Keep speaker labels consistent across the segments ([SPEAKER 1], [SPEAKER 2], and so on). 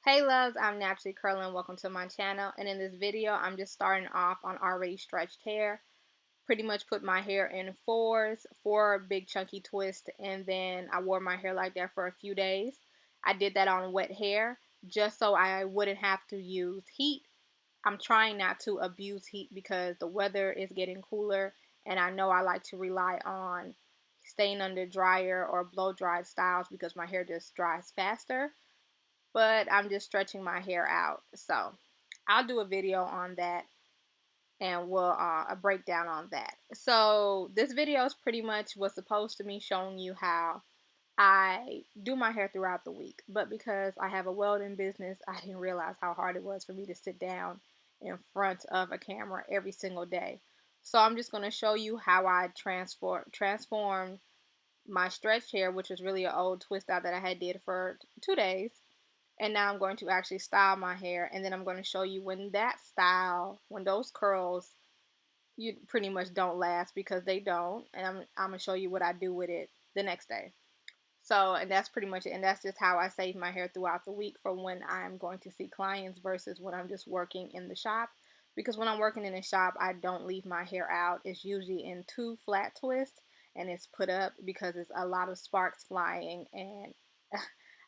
[SPEAKER 1] Hey loves, I'm Naturally Curling. Welcome to my channel. And in this video, I'm just starting off on already stretched hair. Pretty much put my hair in four big chunky twists, and then I wore my hair like that for a few days. I did that on wet hair just so I wouldn't have to use heat. I'm trying not to abuse heat because the weather is getting cooler, and I know I like to rely on staying under dryer or blow dried styles because my hair just dries faster. But I'm just stretching my hair out, so I'll do a video on that, and we'll a breakdown on that. So this video is pretty much was supposed to be showing you how I do my hair throughout the week, but because I have a welding business, I didn't realize how hard it was for me to sit down in front of a camera every single day. So I'm just going to show you how I transformed my stretch hair, which was really an old twist out that I had did for 2 days. And now I'm going to actually style my hair, and then I'm going to show you when those curls, you pretty much don't last, because they don't. And I'm going to show you what I do with it the next day. So, and that's pretty much it. And that's just how I save my hair throughout the week for when I'm going to see clients versus when I'm just working in the shop. Because when I'm working in the shop, I don't leave my hair out. It's usually in 2 flat twists, and it's put up because it's a lot of sparks flying, and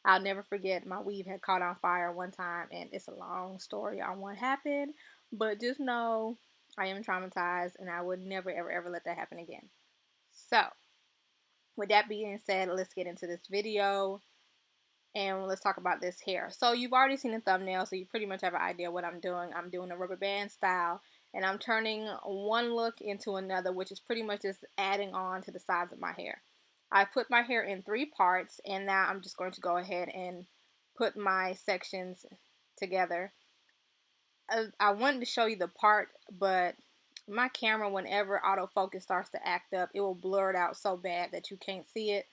[SPEAKER 1] I'll never forget, my weave had caught on fire one time, and it's a long story on what happened, but just know I am traumatized, and I would never, ever, ever let that happen again. So, with that being said, let's get into this video, and let's talk about this hair. So, you've already seen the thumbnail, so you pretty much have an idea what I'm doing. I'm doing a rubber band style, and I'm turning one look into another, which is pretty much just adding on to the sides of my hair. I put my hair in 3 parts, and now I'm just going to go ahead and put my sections together. I wanted to show you the part, but my camera, whenever autofocus starts to act up, it will blur it out so bad that you can't see it.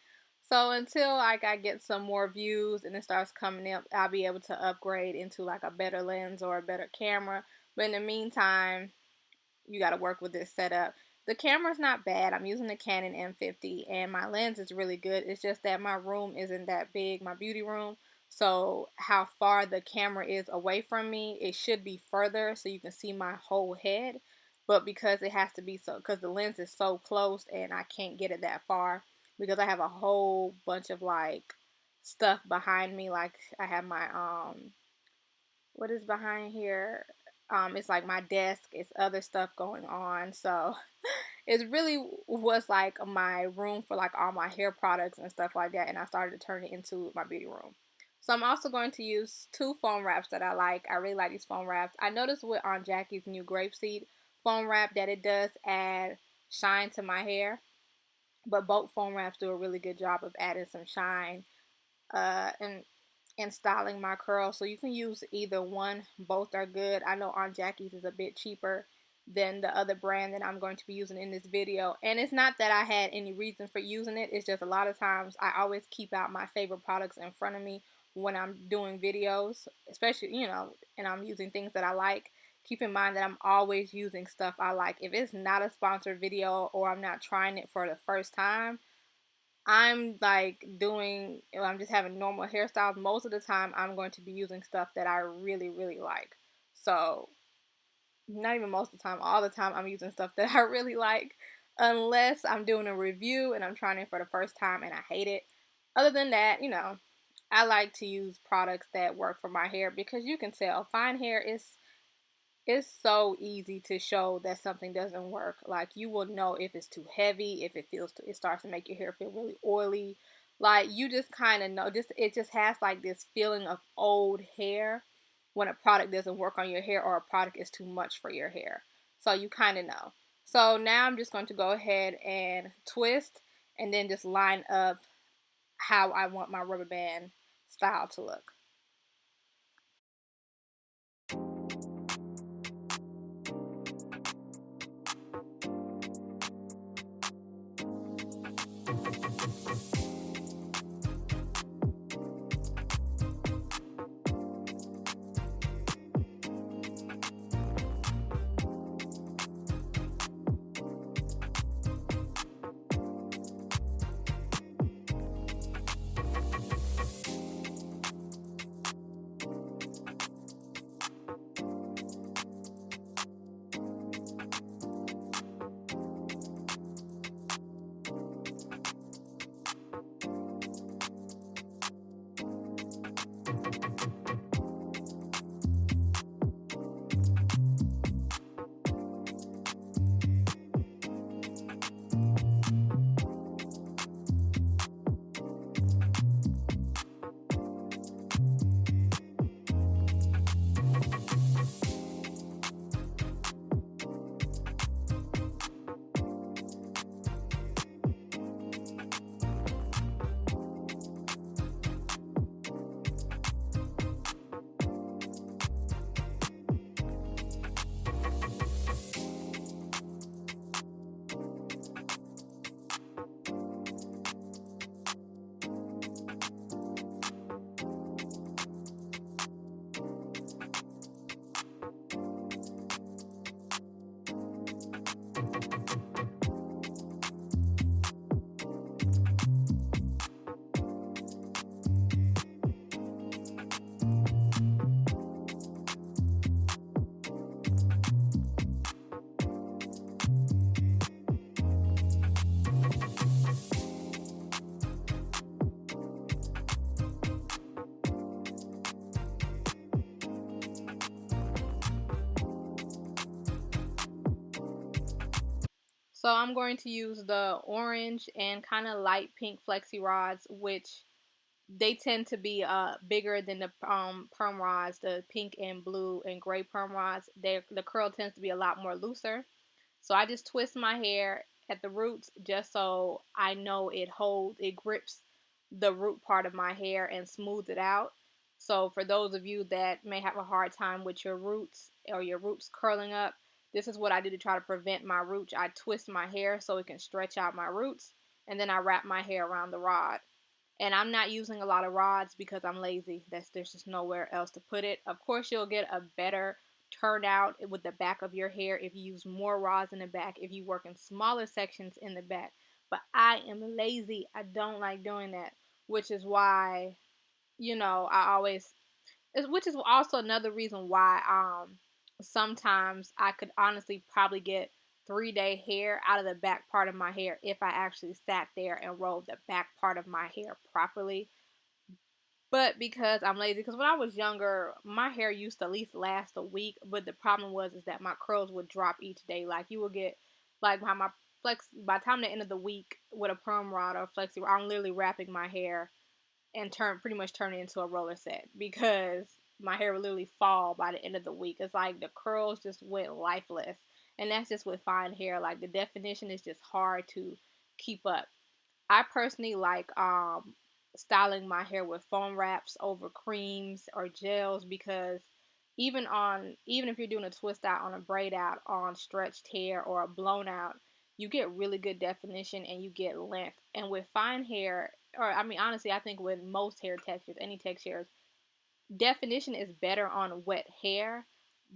[SPEAKER 1] So until I get some more views and it starts coming up, I'll be able to upgrade into like a better lens or a better camera. But in the meantime, you got to work with this setup. The camera's not bad. I'm using the Canon M50, and my lens is really good. It's just that my room isn't that big, my beauty room. So how far the camera is away from me, it should be further so you can see my whole head. But because it has to be so, because the lens is so close and I can't get it that far, because I have a whole bunch of like stuff behind me. Like I have my, what is behind here? It's like my desk, it's other stuff going on, so it really was like my room for like all my hair products and stuff like that, and I started to turn it into my beauty room. So I'm also going to use 2 foam wraps that I like. I really like these foam wraps. I noticed with Aunt Jackie's new grapeseed foam wrap that it does add shine to my hair, but both foam wraps do a really good job of adding some shine and styling my curls. So you can use either one. Both are good. I know Aunt Jackie's is a bit cheaper than the other brand that I'm going to be using in this video. And it's not that I had any reason for using it. It's just a lot of times I always keep out my favorite products in front of me when I'm doing videos, especially, you know, and I'm using things that I like. Keep in mind that I'm always using stuff I like. If it's not a sponsored video or I'm not trying it for the first time, I'm just having normal hairstyles. Most of the time, I'm going to be using stuff that I really, really like. So, not even most of the time, all the time, I'm using stuff that I really like. Unless I'm doing a review and I'm trying it for the first time and I hate it. Other than that, you know, I like to use products that work for my hair, because you can tell fine hair is, it's so easy to show that something doesn't work. Like, you will know if it's too heavy, if it starts to make your hair feel really oily. Like, you just kind of know. It just has like this feeling of old hair when a product doesn't work on your hair, or a product is too much for your hair. So you kind of know. So now I'm just going to go ahead and twist, and then just line up how I want my rubber band style to look. So I'm going to use the orange and kind of light pink flexi rods, which they tend to be bigger than the perm rods, the pink and blue and gray perm rods. The curl tends to be a lot more looser. So I just twist my hair at the roots just so I know it grips the root part of my hair and smooths it out. So for those of you that may have a hard time with your roots or your roots curling up, this is what I do to try to prevent my roots. I twist my hair so it can stretch out my roots, and then I wrap my hair around the rod. And I'm not using a lot of rods because I'm lazy. There's just nowhere else to put it. Of course, you'll get a better turnout with the back of your hair if you use more rods in the back, if you work in smaller sections in the back. But I am lazy. I don't like doing that, which is why, I always, which is also another reason why sometimes I could honestly probably get 3-day hair out of the back part of my hair if I actually sat there and rolled the back part of my hair properly. But because I'm lazy, because when I was younger, my hair used to at least last a week. But the problem was is that my curls would drop each day. Like you would get, like my by the time the end of the week with a perm rod or flexi rod, I'm literally wrapping my hair and pretty much turn it into a roller set because my hair would literally fall by the end of the week. It's like the curls just went lifeless. And that's just with fine hair. Like the definition is just hard to keep up. I personally like styling my hair with foam wraps over creams or gels because even if you're doing a twist out on a braid out on stretched hair or a blown out, you get really good definition and you get length. And with fine hair, or I mean honestly, I think with most hair textures, any textures, definition is better on wet hair,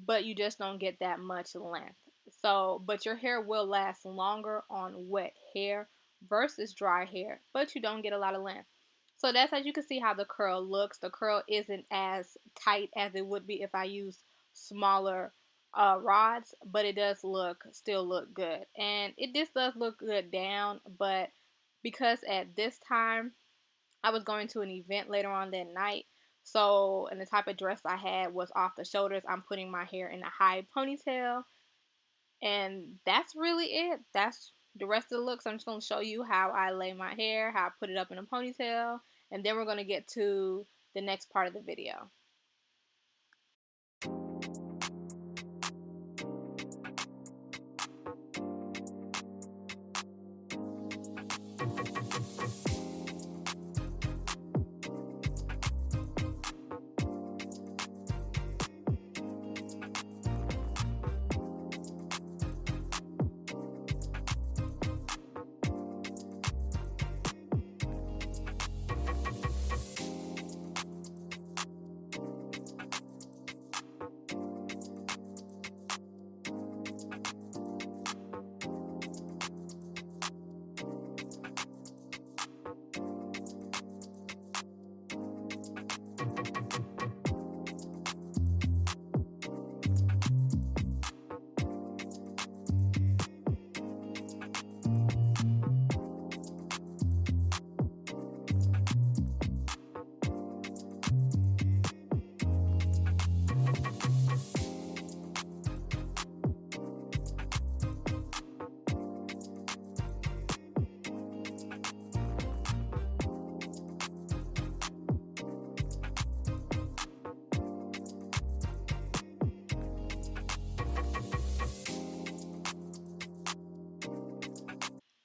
[SPEAKER 1] but you just don't get that much length. So, but your hair will last longer on wet hair versus dry hair, but you don't get a lot of length. So that's as you can see how the curl looks. The curl isn't as tight as it would be if I use smaller rods, but it does still look good. And it just does look good down, but because at this time I was going to an event later on that night. So, and the type of dress I had was off the shoulders. I'm putting my hair in a high ponytail. And that's really it. That's the rest of the looks. I'm just going to show you how I lay my hair, how I put it up in a ponytail. And then we're going to get to the next part of the video.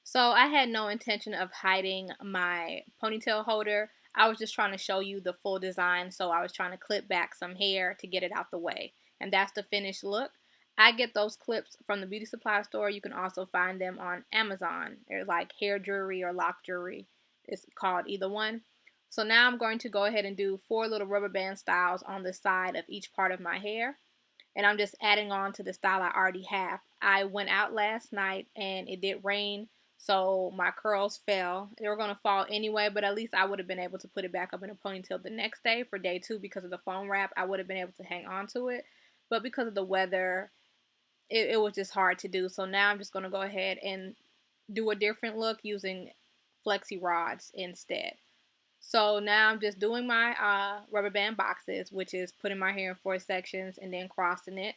[SPEAKER 1] So I had no intention of hiding my ponytail holder. I was just trying to show you the full design. So I was trying to clip back some hair to get it out the way. And that's the finished look. I get those clips from the beauty supply store. You can also find them on Amazon. They're like hair jewelry or lock jewelry. It's called either one. So now I'm going to go ahead and do 4 little rubber band styles on the side of each part of my hair. And I'm just adding on to the style I already have. I went out last night and it did rain. So my curls fell. They were going to fall anyway, but at least I would have been able to put it back up in a ponytail the next day for day 2 because of the foam wrap. I would have been able to hang on to it. But because of the weather, it was just hard to do. So now I'm just going to go ahead and do a different look using flexi rods instead. So now I'm just doing my rubber band boxes, which is putting my hair in 4 sections and then crossing it.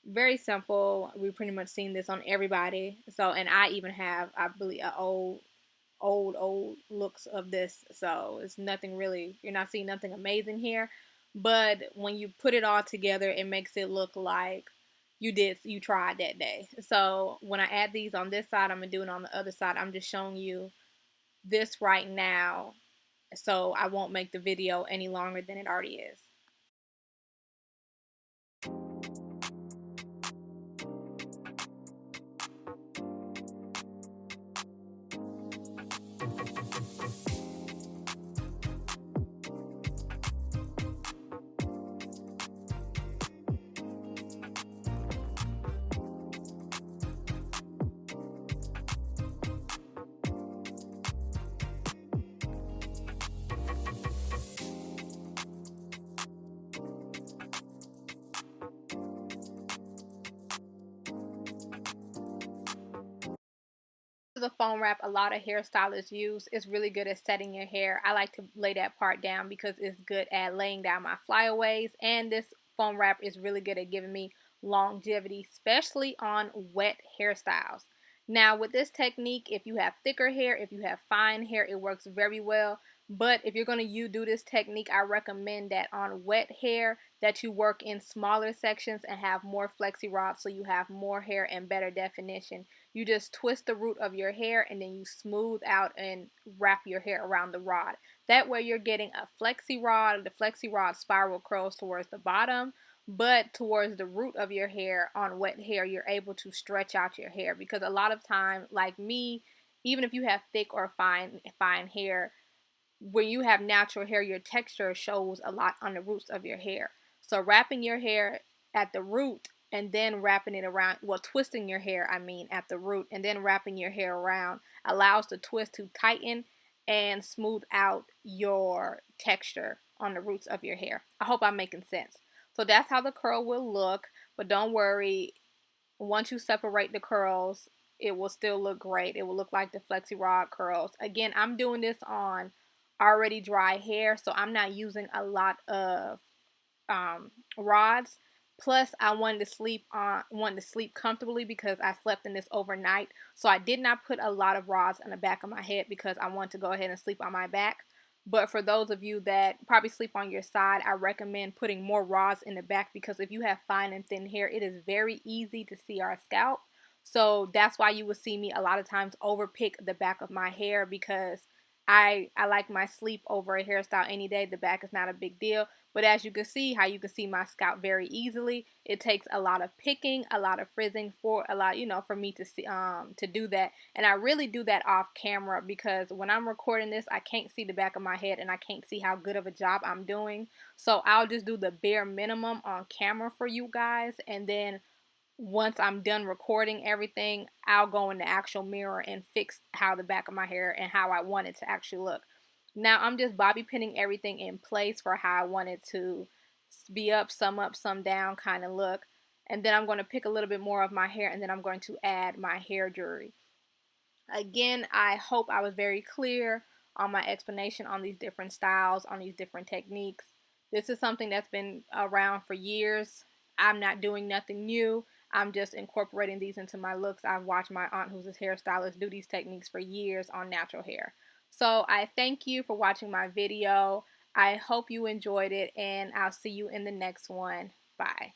[SPEAKER 1] Very simple. We've pretty much seen this on everybody. So, and I even have, I believe, a old looks of this. So it's nothing really, you're not seeing nothing amazing here. But when you put it all together, it makes it look like you tried that day. So when I add these on this side, I'm gonna do it on the other side. I'm just showing you this right now, so I won't make the video any longer than it already is. The foam wrap a lot of hairstylists use. It's really good at setting your hair. I like to lay that part down because it's good at laying down my flyaways, and this foam wrap is really good at giving me longevity, especially on wet hairstyles. Now with this technique, if you have thicker hair, if you have fine hair, it works very well. But if you're going to do this technique, I recommend that on wet hair that you work in smaller sections and have more flexi rods so you have more hair and better definition. You just twist the root of your hair and then you smooth out and wrap your hair around the rod. That way you're getting a flexi rod. The flexi rod spiral curls towards the bottom, but towards the root of your hair on wet hair, you're able to stretch out your hair, because a lot of time, like me, even if you have thick or fine hair, when you have natural hair, your texture shows a lot on the roots of your hair. So wrapping your hair at the root and then wrapping it around, well, twisting your hair, I mean, at the root and then wrapping your hair around allows the twist to tighten and smooth out your texture on the roots of your hair. I hope I'm making sense. So that's how the curl will look, but don't worry, once you separate the curls, it will still look great. It will look like the flexi rod curls. Again, I'm doing this on already dry hair, so I'm not using a lot of rods. Plus, I wanted to sleep comfortably because I slept in this overnight. So I did not put a lot of rods on the back of my head because I want to go ahead and sleep on my back. But for those of you that probably sleep on your side, I recommend putting more rods in the back, because if you have fine and thin hair, it is very easy to see our scalp. So that's why you will see me a lot of times overpick the back of my hair, because I like my sleep over a hairstyle any day. The back is not a big deal. But as you can see, how you can see my scalp very easily, it takes a lot of picking, a lot of frizzing for a lot, for me to see to do that. And I really do that off camera, because when I'm recording this, I can't see the back of my head and I can't see how good of a job I'm doing. So I'll just do the bare minimum on camera for you guys, and then once I'm done recording everything, I'll go in the actual mirror and fix how the back of my hair and how I want it to actually look. Now I'm just bobby pinning everything in place for how I want it to be up, some down kind of look. And then I'm going to pick a little bit more of my hair, and then I'm going to add my hair jewelry. Again, I hope I was very clear on my explanation on these different styles, on these different techniques. This is something that's been around for years. I'm not doing nothing new. I'm just incorporating these into my looks. I've watched my aunt, who's a hairstylist, do these techniques for years on natural hair. So I thank you for watching my video. I hope you enjoyed it, and I'll see you in the next one. Bye.